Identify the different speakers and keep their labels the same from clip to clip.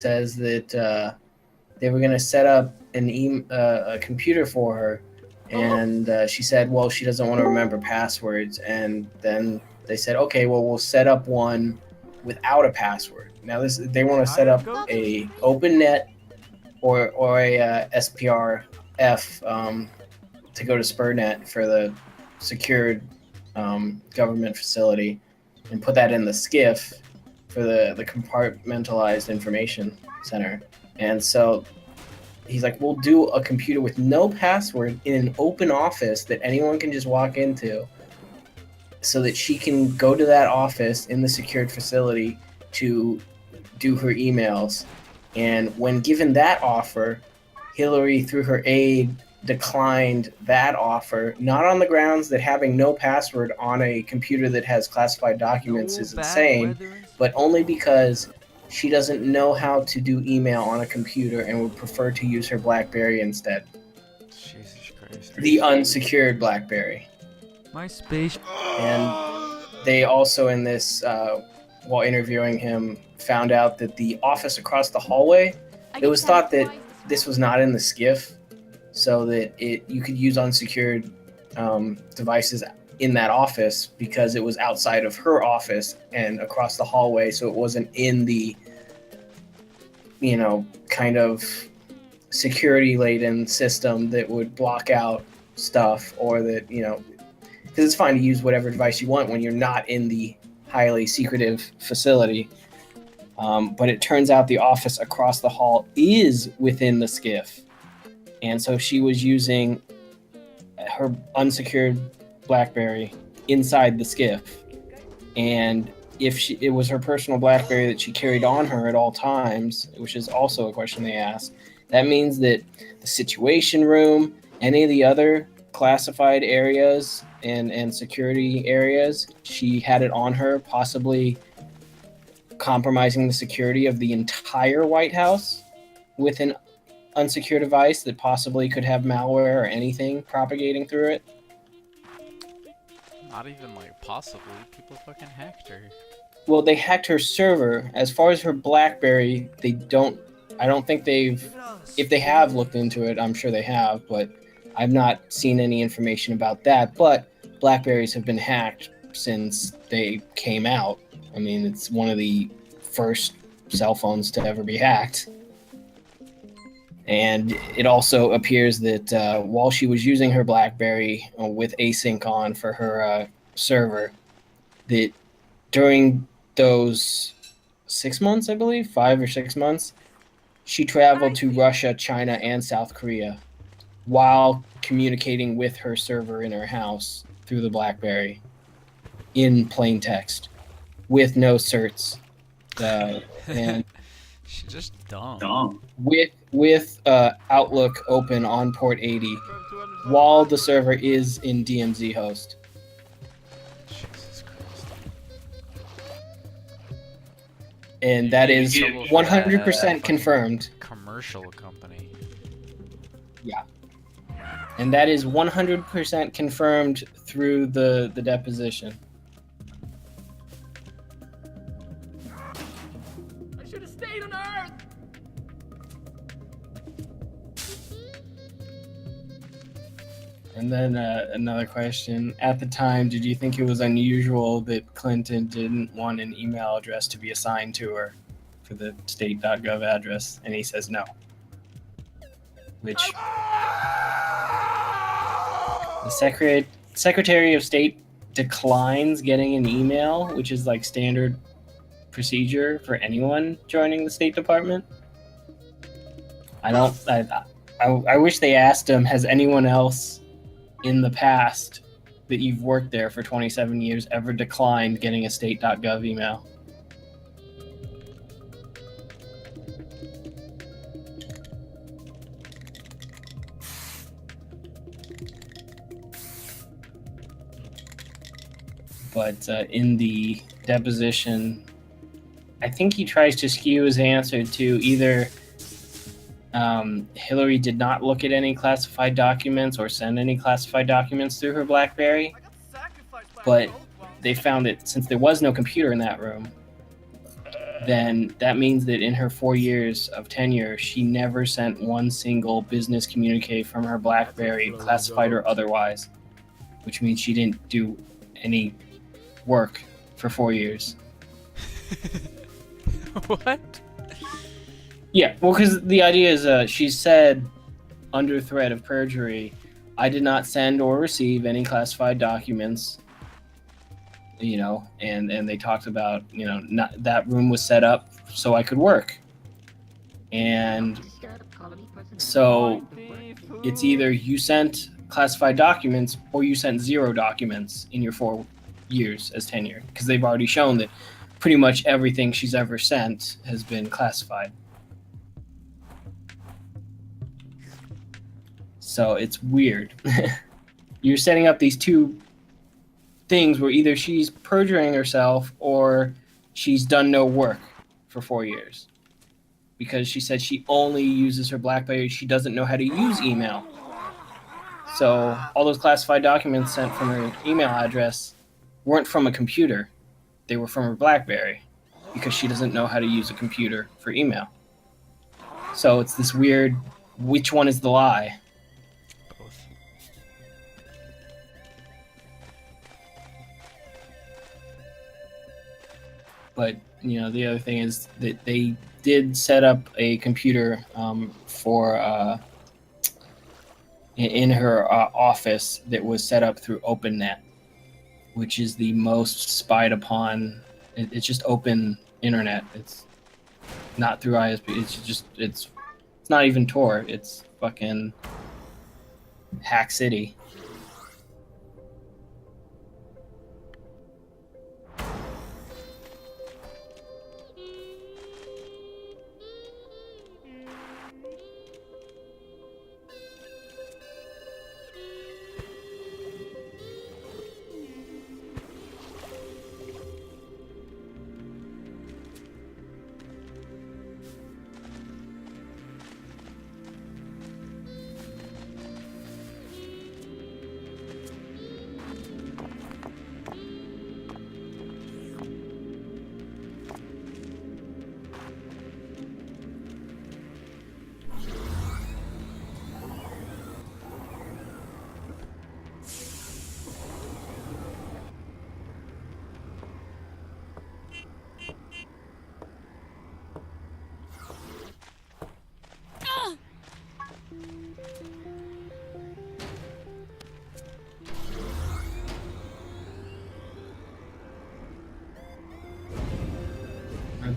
Speaker 1: says that they were going to set up a computer for her, and she said, well, she doesn't want to remember passwords. And then they said, okay, well, we'll set up one without a password. Now they want to set up a open net or a SPRF to go to SPURNet for the secured government facility, and put that in the SCIF for the compartmentalized information center. And so he's like, we'll do a computer with no password in an open office that anyone can just walk into, so that she can go to that office in the secured facility to do her emails. And when given that offer, Hillary, through her aide, declined that offer, not on the grounds that having no password on a computer that has classified documents is insane, but only because she doesn't know how to do email on a computer and would prefer to use her BlackBerry instead.
Speaker 2: Jesus Christ.
Speaker 1: The unsecured BlackBerry.
Speaker 2: MySpace.
Speaker 1: And they also, in this, while interviewing him, found out that the office across the hallway, it was thought that this was not in the SCIF, so that you could use unsecured devices in that office because it was outside of her office and across the hallway, so it wasn't in the, kind of security-laden system that would block out stuff, or that, because it's fine to use whatever device you want when you're not in the highly secretive facility. But it turns out the office across the hall is within the SCIF. And so she was using her unsecured BlackBerry inside the SCIF. And if it was her personal BlackBerry that she carried on her at all times, which is also a question they asked, that means that the Situation Room, any of the other classified areas and security areas, she had it on her, possibly compromising the security of the entire White House with an unsecure device that possibly could have malware or anything propagating through it.
Speaker 2: Not even possibly. People fucking hacked her.
Speaker 1: Well, they hacked her server. As far as her BlackBerry, I don't think if they have looked into it, I'm sure they have, but I've not seen any information about that. But BlackBerries have been hacked since they came out. I mean, it's one of the first cell phones to ever be hacked. And it also appears that while she was using her BlackBerry with async on for her server, that during those 6 months, I believe, 5 or 6 months, she traveled to Russia, China, and South Korea while communicating with her server in her house through the BlackBerry in plain text with no certs. And
Speaker 2: she's just dumb.
Speaker 1: With Outlook open on port 80 while the server is in DMZ host.
Speaker 2: Jesus Christ.
Speaker 1: And that is 100% confirmed.
Speaker 2: Commercial company.
Speaker 1: Yeah. And that is 100% confirmed through the deposition.
Speaker 3: I should have stayed on Earth!
Speaker 1: And then another question. At the time, did you think it was unusual that Clinton didn't want an email address to be assigned to her for the state.gov address? And he says no. Which the Secretary of State declines getting an email, which is like standard procedure for anyone joining the State Department. I wish they asked him, has anyone else in the past that you've worked there for 27 years ever declined getting a state.gov email? But in the deposition, I think he tries to skew his answer to either Hillary did not look at any classified documents or send any classified documents through her BlackBerry, but they found that since there was no computer in that room, then that means that in her 4 years of tenure, she never sent one single business communique from her BlackBerry, classified or otherwise, which means she didn't do any work for 4 years.
Speaker 2: What?
Speaker 1: Yeah, well, because the idea is she said under threat of perjury, I did not send or receive any classified documents, and they talked about, not, that room was set up so I could work. And so it's either you sent classified documents or you sent 0 documents in your 4 years as tenure, because they've already shown that pretty much everything she's ever sent has been classified. So it's weird. You're setting up these two things where either she's perjuring herself or she's done no work for 4 years. Because she said she only uses her BlackBerry, she doesn't know how to use email. So all those classified documents sent from her email address weren't from a computer. They were from her BlackBerry because she doesn't know how to use a computer for email. So it's this weird, which one is the lie?
Speaker 2: Both.
Speaker 1: But, the other thing is that they did set up a computer for in her office that was set up through OpenNet, which is the most spied upon. It's just open internet. It's not through ISP. It's not even Tor. It's fucking Hack City.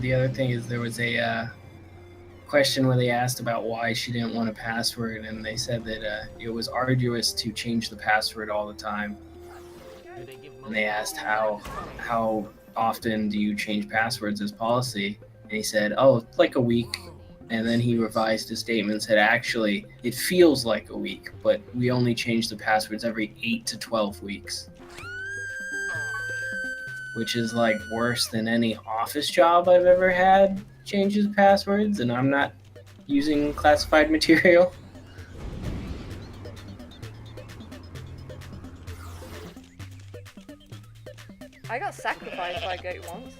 Speaker 1: The other thing is there was a question where they asked about why she didn't want a password, and they said that it was arduous to change the password all the time. And they asked how often do you change passwords as policy, and he said, oh, like a week. And then he revised his statement and said, actually, it feels like a week, but we only change the passwords every 8 to 12 weeks. Which is like worse than any office job I've ever had changes passwords, and I'm not using classified material.
Speaker 4: I got sacrificed by a goat once.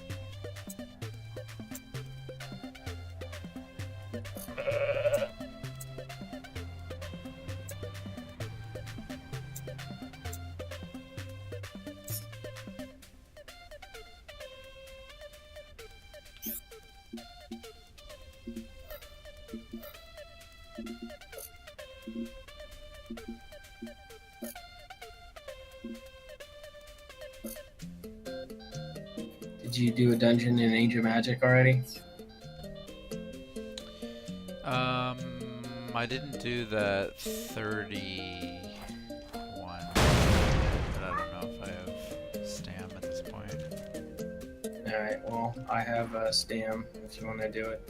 Speaker 1: Did you do a dungeon in Age of Magic already?
Speaker 2: I didn't do that 31, but I don't know if I have Stam at this point.
Speaker 1: Alright, well, I have Stam if you want to do it.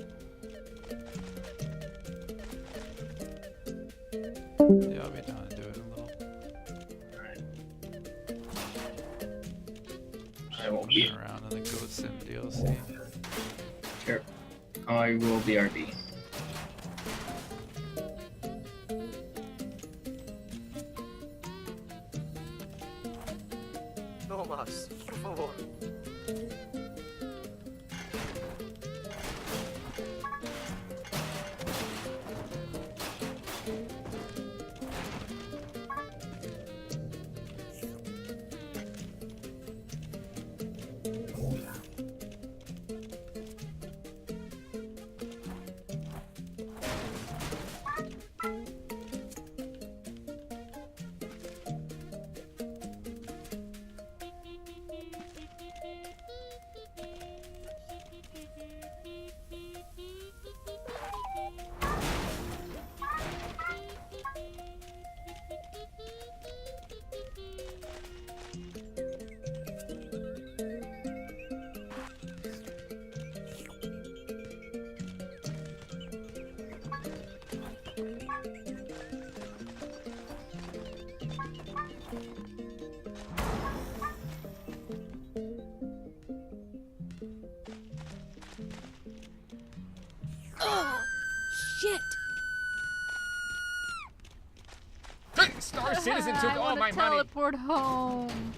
Speaker 2: Yeah, I'll be down to do it a little.
Speaker 1: Alright. I will be
Speaker 2: Around in the Goat Sim DLC.
Speaker 1: Sure. I will BRB.
Speaker 5: No más, por favor. Shit!
Speaker 3: Star Citizen took
Speaker 5: I
Speaker 3: all
Speaker 5: wanna
Speaker 3: my money.
Speaker 5: teleport home.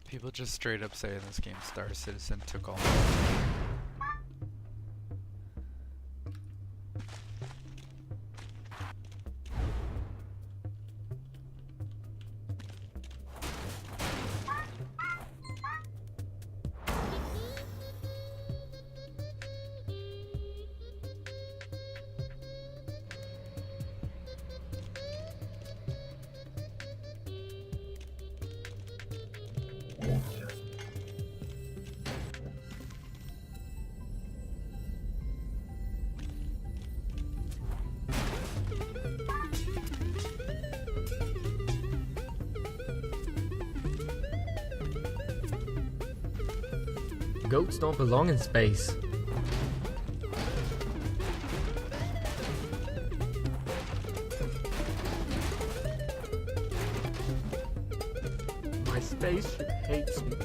Speaker 2: People just straight up say in this game, Star Citizen took all my money.
Speaker 6: Goats don't belong in space. My spaceship hates me.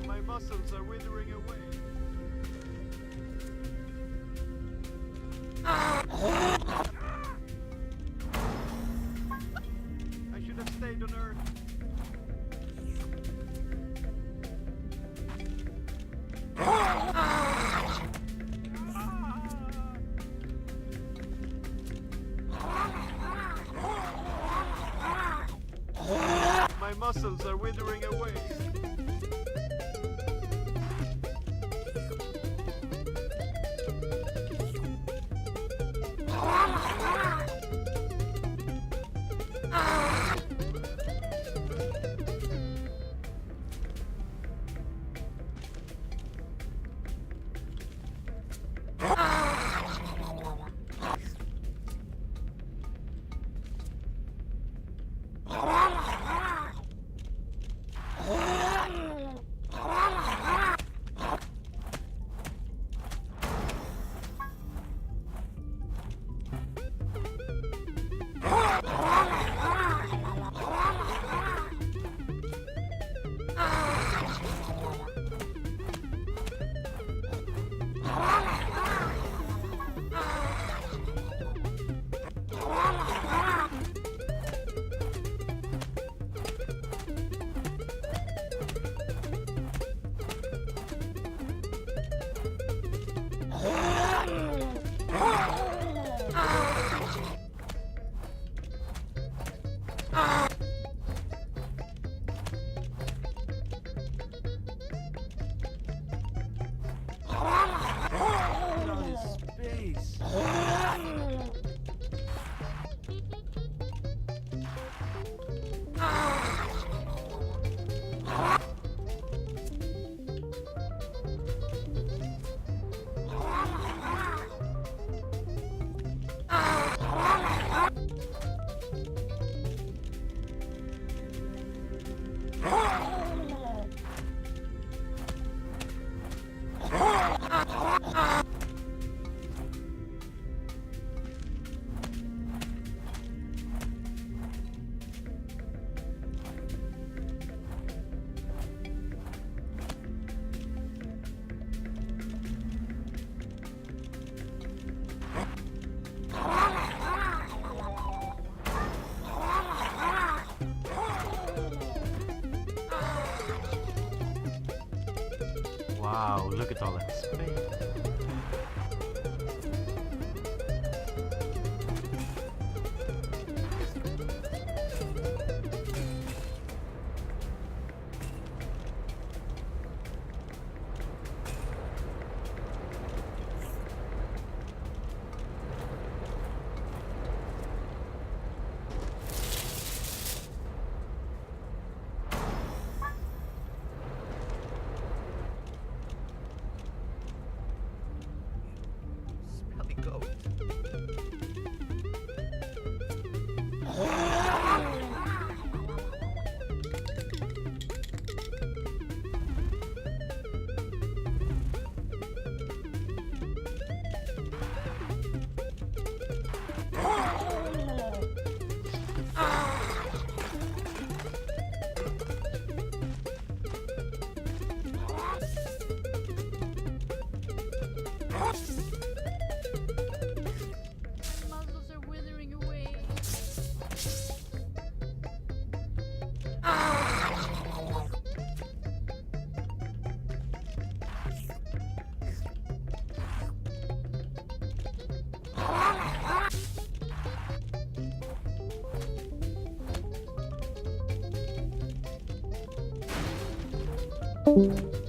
Speaker 7: My muscles are withering away. I should have stayed on Earth. My muscles are withering away.
Speaker 6: Wow, look at all that space.
Speaker 1: Bye.